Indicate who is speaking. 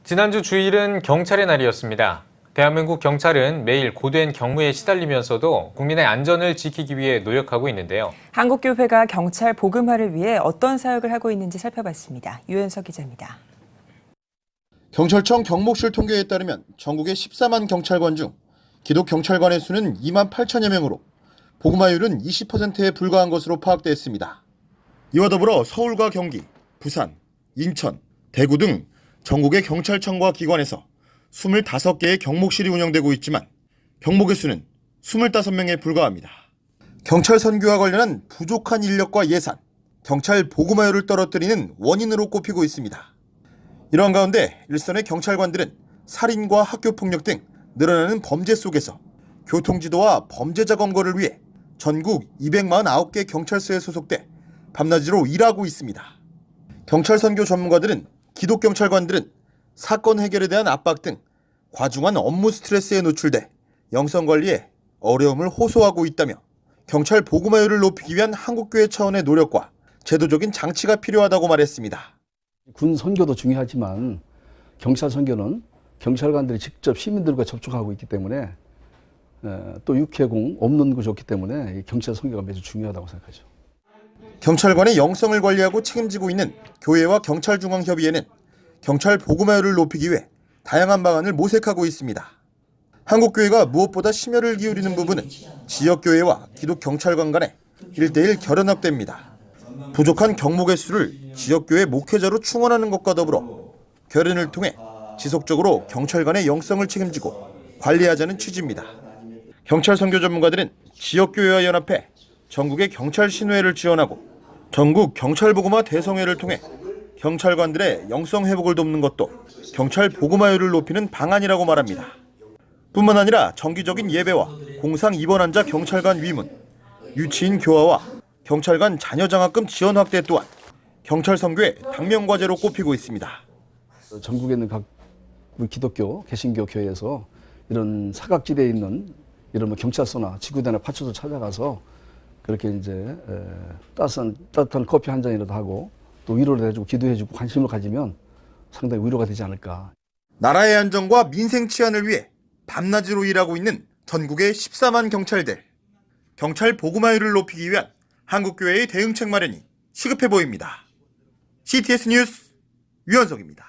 Speaker 1: 지난주 주일은 경찰의 날이었습니다. 대한민국 경찰은 매일 고된 경무에 시달리면서도 국민의 안전을 지키기 위해 노력하고 있는데요.
Speaker 2: 한국교회가 경찰 복음화를 위해 어떤 사역을 하고 있는지 살펴봤습니다. 유현석 기자입니다.
Speaker 3: 경찰청 경목실 통계에 따르면 전국의 14만 경찰관 중 기독 경찰관의 수는 2만 8천여 명으로 복음화율은 20%에 불과한 것으로 파악됐습니다. 이와 더불어 서울과 경기, 부산, 인천, 대구 등 전국의 경찰청과 기관에서 25개의 경목실이 운영되고 있지만 경목의 수는 25명에 불과합니다. 경찰 선교와 관련한 부족한 인력과 예산, 경찰 복음화율을 떨어뜨리는 원인으로 꼽히고 있습니다. 이러한 가운데 일선의 경찰관들은 살인과 학교폭력 등 늘어나는 범죄 속에서 교통지도와 범죄자 검거를 위해 전국 249개 경찰서에 소속돼 밤낮으로 일하고 있습니다. 경찰 선교 전문가들은 기독 경찰관들은 사건 해결에 대한 압박 등 과중한 업무 스트레스에 노출돼 영성 관리에 어려움을 호소하고 있다며 경찰 복음화율을 높이기 위한 한국교회 차원의 노력과 제도적인 장치가 필요하다고 말했습니다.
Speaker 4: 군 선교도 중요하지만 경찰 선교는 경찰관들이 직접 시민들과 접촉하고 있기 때문에 또 육해공 없는 거 좋기 때문에 경찰 선교가 매우 중요하다고 생각하죠.
Speaker 3: 경찰관의 영성을 관리하고 책임지고 있는 교회와 경찰중앙협의회는 경찰 복음화율을 높이기 위해 다양한 방안을 모색하고 있습니다. 한국교회가 무엇보다 심혈을 기울이는 부분은 지역교회와 기독경찰관 간의 1:1 결연합대입니다. 부족한 경목의 수를 지역교회 목회자로 충원하는 것과 더불어 결연을 통해 지속적으로 경찰관의 영성을 책임지고 관리하자는 취지입니다. 경찰 선교 전문가들은 지역교회와 연합해 전국의 경찰 신회를 지원하고 전국 경찰 복음화 대성회를 통해 경찰관들의 영성 회복을 돕는 것도 경찰 복음화율을 높이는 방안이라고 말합니다. 뿐만 아니라 정기적인 예배와 공상 입원 환자 경찰관 위문, 유치인 교화와 경찰관 자녀 장학금 지원 확대 또한 경찰 선교의 당면 과제로 꼽히고 있습니다.
Speaker 4: 전국에 있는 각 기독교, 개신교 교회에서 이런 사각지대에 있는 이런 경찰서나 지구단의 파출소 찾아가서 그렇게 이제 따뜻한 커피 한 잔이라도 하고 또 위로를 해주고 기도해주고 관심을 가지면 상당히 위로가 되지 않을까.
Speaker 3: 나라의 안전과 민생 치안을 위해 밤낮으로 일하고 있는 전국의 14만 경찰들. 경찰 복음화율을 높이기 위한 한국교회의 대응책 마련이 시급해 보입니다. CTS 뉴스 유현석입니다.